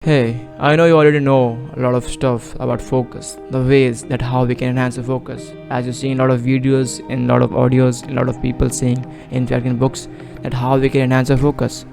Hey, I know you already know a lot of stuff about focus, the ways that how we can enhance the focus. As you see in a lot of videos, in a lot of audios, in a lot of people saying, in fact in books, that how we can enhance our focus.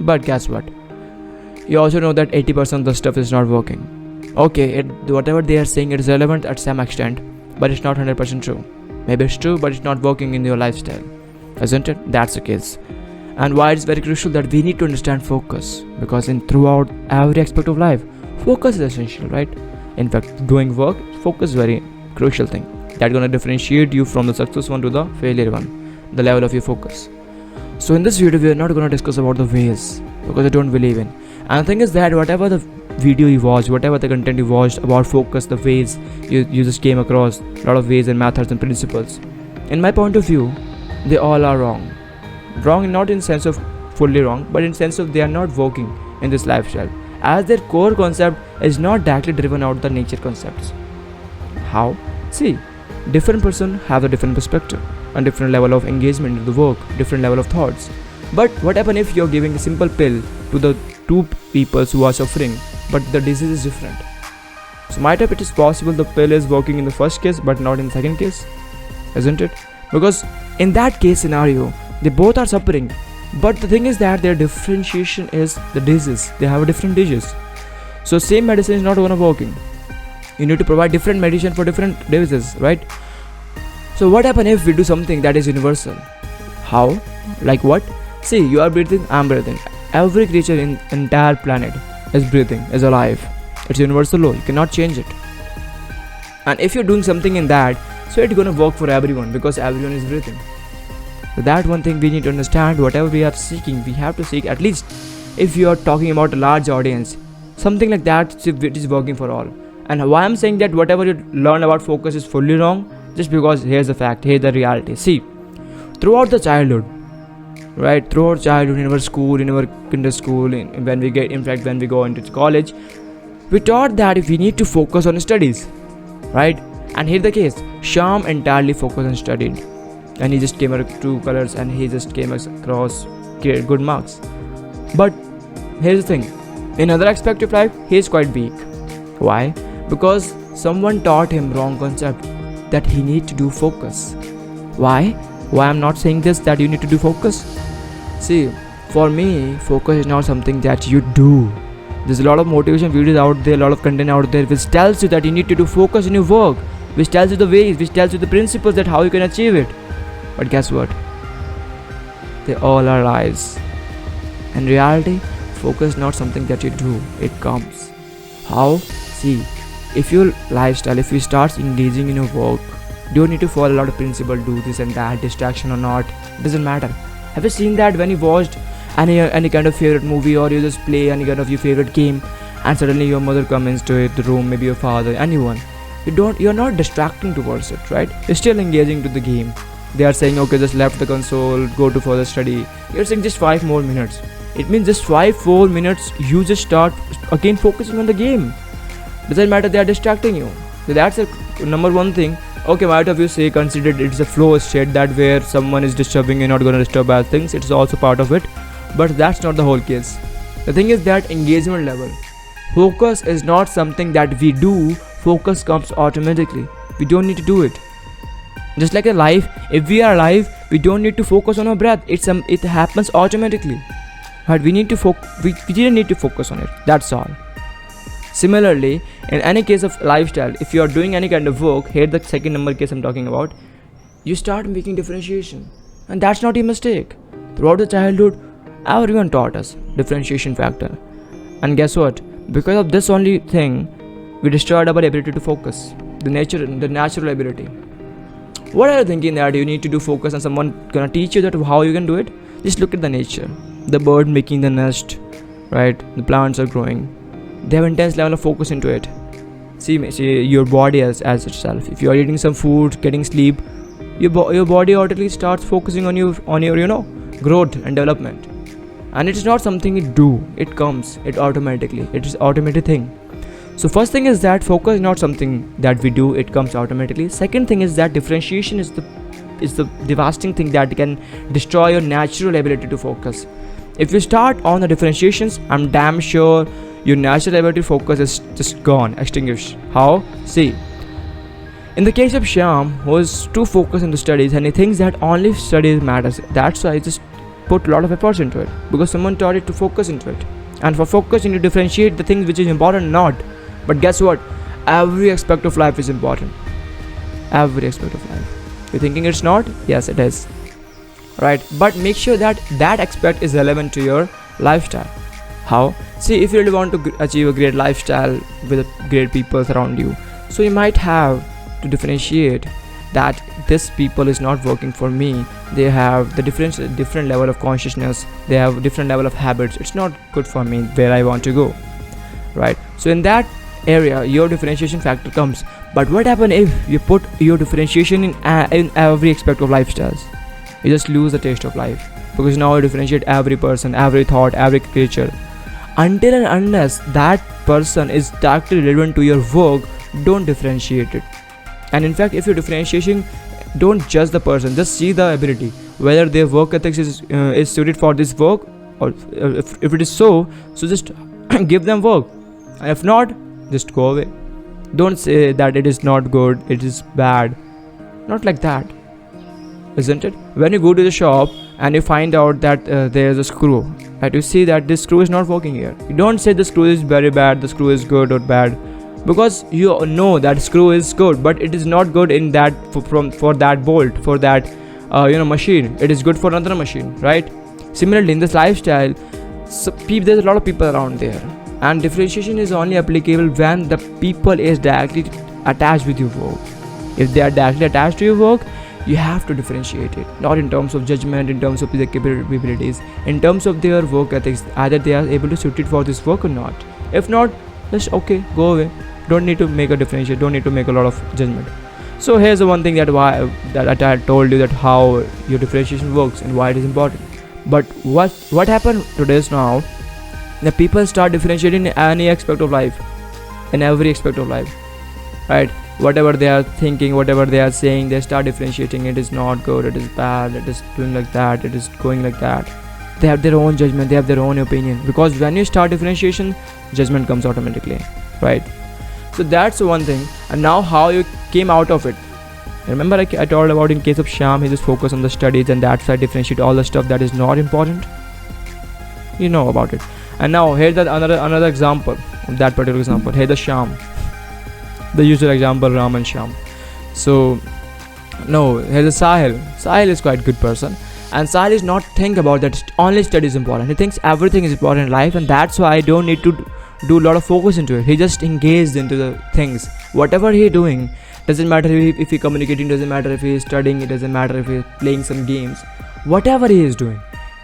But guess what? You also know that 80% of the stuff is not working. Okay, whatever they are saying it is relevant at some extent, but it's not 100% true. Maybe it's true, but it's not working in your lifestyle. Isn't it? That's the case. And why it's very crucial that we need to understand focus, because in throughout every aspect of life focus is essential, right? In fact, doing work, focus is very crucial thing that gonna differentiate you from the success one to the failure one, the level of your focus. So in this video we are not gonna discuss about the ways, because I don't believe in. And the thing is that whatever the video you watched, whatever the content you watched about focus, the ways you just came across a lot of ways and methods and principles, in my point of view, they all are wrong not in sense of fully wrong, but in sense of they are not working in this lifestyle, as their core concept is not directly driven out the nature concepts. How? See, different person have a different perspective and different level of engagement in the work, different level of thoughts. But what happen if you're giving a simple pill to the two people who are suffering, but the disease is different? So might have it is possible the pill is working in the first case but not in the second case, isn't it? Because in that case scenario they both are suffering, but the thing is that their differentiation is the disease. They have a different disease. So same medicine is not gonna working. You need to provide different medicine for different diseases, right? So what happen if we do something that is universal? How? Like what? See, you are breathing, I am breathing. Every creature in entire planet is breathing, is alive. It's universal law. You cannot change it. And if you're doing something in that, so it's gonna work for everyone because everyone is breathing. So that one thing we need to understand. Whatever we are seeking, we have to seek at least, if you are talking about a large audience, something like that which is working for all. And why I'm saying that whatever you learn about focus is fully wrong, just because here's the fact, here's the reality. See, throughout the childhood, right, throughout childhood, in our school, in our kinder school, when we go into college, we taught that if we need to focus on studies, right? And here's the case, Sham entirely focused on studied, and he just came across two colors and he just came across good marks. But here's the thing, in other aspect of life he is quite weak. Why? Because someone taught him wrong concept that he need to do focus. Why I'm not saying this, that you need to do focus? See, for me focus is not something that you do. There's a lot of motivation videos out there, a lot of content out there which tells you that you need to do focus in your work, which tells you the ways, which tells you the principles that how you can achieve it. But guess what? They all are lies. In reality, focus is not something that you do, it comes. How? See, if your lifestyle, if you start engaging in your work, you don't need to follow a lot of principles, do this and that, distraction or not, it doesn't matter. Have you seen that when you watched any kind of favorite movie, or you just play any kind of your favorite game, and suddenly your mother comes into the room, maybe your father, anyone, you're not distracting towards it, right? You're still engaging to the game. They are saying, okay, just left the console, go to further study. You're saying just 5 more minutes. It means just 5 more minutes you just start again focusing on the game. Doesn't matter, they are distracting you. So that's a number one thing. Okay, might of you say consider it's a flow state, that where someone is disturbing, you're not going to disturb other things. It's also part of it, but that's not the whole case. The thing is that engagement level. Focus is not something that we do. Focus comes automatically. We don't need to do it. Just like a life, if we are alive, we don't need to focus on our breath. It happens automatically. But we didn't need to focus on it. That's all. Similarly, in any case of lifestyle, if you are doing any kind of work, here the second number case I'm talking about, you start making differentiation, and that's not a mistake. Throughout the childhood, everyone taught us differentiation factor, and guess what? Because of this only thing, we destroyed our ability to focus, the natural ability. What are you thinking that you need to do focus and someone gonna teach you that how you can do it? Just look at the nature. The bird making the nest, right? The plants are growing. They have intense level of focus into it. See your body as itself. If you are eating some food, getting sleep, your body automatically starts focusing on your growth and development. And it's not something you do. It comes. It automatically. It is automated thing. So first thing is that focus is not something that we do, it comes automatically. Second thing is that differentiation is the devastating thing that can destroy your natural ability to focus. If you start on the differentiations, I'm damn sure your natural ability to focus is just gone, extinguished. How? See, in the case of Shyam, who is too focused into studies and he thinks that only studies matters, that's why he just put a lot of efforts into it, because someone taught it to focus into it. And for focus, you need to differentiate the things which is important or not. But guess what? Every aspect of life is important. Every aspect of life. You're thinking it's not? Yes, it is. Right? But make sure that that aspect is relevant to your lifestyle. How? See, if you really want to achieve a great lifestyle with great people around you, so you might have to differentiate that this people is not working for me. They have the different level of consciousness, they have different level of habits. It's not good for me where I want to go, right? So in that area your differentiation factor comes. But what happens if you put your differentiation in every aspect of lifestyles? You just lose the taste of life, because now you differentiate every person, every thought, every creature. Until and unless that person is directly relevant to your work, don't differentiate it. And in fact, if you're differentiating, don't judge the person, just see the ability, whether their work ethics is suited for this work, or if it is so just give them work, and if not, just go away. Don't say that it is not good, it is bad. Not like that, isn't it? When you go to the shop and you find out that there is a screw, right? You see that this screw is not working here. You don't say the screw is very bad, the screw is good or bad, because you know that screw is good, but it is not good in that for that bolt, for that machine. It is good for another machine, right? Similarly, in this lifestyle, there's a lot of people around there, and differentiation is only applicable when the people is directly attached with your work. If they are directly attached to your work, you have to differentiate it, not in terms of judgment, in terms of their capabilities, in terms of their work ethics, either they are able to suit it for this work or not. If not, just okay, go away. Don't need to make a differentiation, don't need to make a lot of judgment. So here's the one thing that I told you, that how your differentiation works and why it is important. But what happened today is now the people start differentiating in any aspect of life, in every aspect of life, right? Whatever they are thinking, whatever they are saying, they start differentiating. It is not good, it is bad, it is doing like that, it is going like that. They have their own judgment, they have their own opinion, because when you start differentiation, judgment comes automatically, right? So that's one thing. And now how you came out of it. Remember I told about in case of Shyam, he just focused on the studies, and that's why differentiate all the stuff that is not important. You know about it. And now here's another example of that particular example. Here's the Shyam, the usual example, Ram and Shyam. So no, here's the Sahil. Sahil is quite good person, and Sahil is not think about that only study is important. He thinks everything is important in life, and that's why I don't need to do a lot of focus into it. He just engaged into the things. Whatever he doing, doesn't matter if he communicating, doesn't matter if he is studying, it doesn't matter if he is playing some games. Whatever he is doing,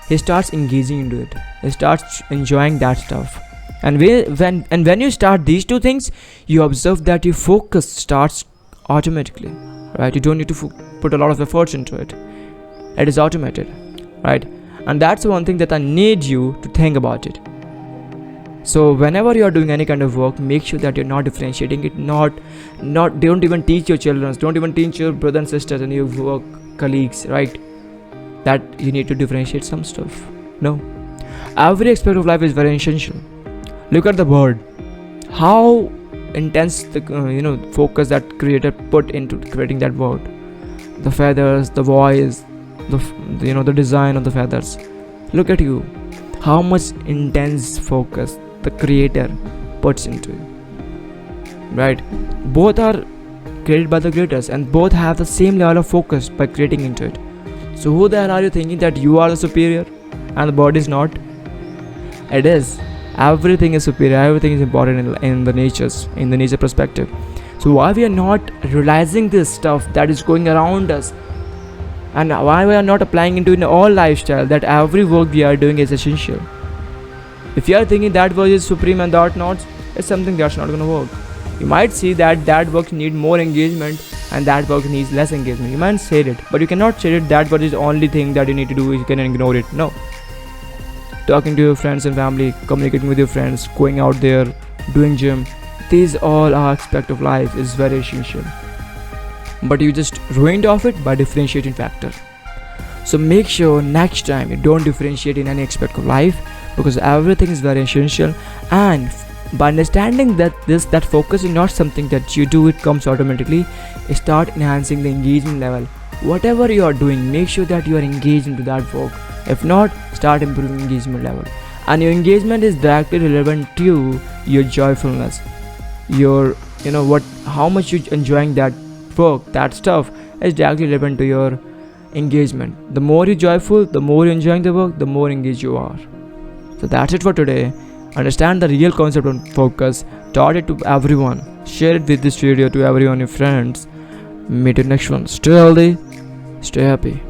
he starts engaging into it. He starts enjoying that stuff. And when you start these two things, you observe that your focus starts automatically, right? You don't need to put a lot of efforts into it. It is automated, right? And that's one thing that I need you to think about it. So whenever you are doing any kind of work, make sure that you're not differentiating it. Don't even teach your children, don't even teach your brothers and sisters and your work colleagues, right? That you need to differentiate some stuff. No. Every aspect of life is very essential. Look at the bird. How intense the focus that creator put into creating that bird. The feathers, the voice, the design of the feathers. Look at you. How much intense focus the creator puts into it, right? Both are created by the creators, and both have the same level of focus by creating into it. So who the hell are you thinking that you are the superior and the bird is not? It is. Everything is superior, everything is important in the nature perspective. So why we are not realizing this stuff that is going around us, and why we are not applying into in all lifestyle, that every work we are doing is essential. If you are thinking that work is supreme and that not, it's something that's not going to work. You might see that work need more engagement and that work needs less engagement. You might say it, but you cannot say it that work is the only thing that you need to do. You can ignore it. No. Talking to your friends and family, communicating with your friends, going out there, doing gym, these all are aspect of life is very essential. But you just ruined off it by differentiating factor. So make sure next time you don't differentiate in any aspect of life, because everything is very essential. And by understanding that focus is not something that you do, it comes automatically, start enhancing the engagement level. Whatever you are doing, make sure that you are engaged into that work. If not, start improving engagement level. And your engagement is directly relevant to your joyfulness, your what how much you enjoying that work, that stuff is directly relevant to your engagement. The more you're joyful, the more you're enjoying the work, the more engaged you are. So that's it for today. Understand the real concept on focus, taught it to everyone, share it with this video to everyone, your friends. Meet you next one. Stay healthy, stay happy.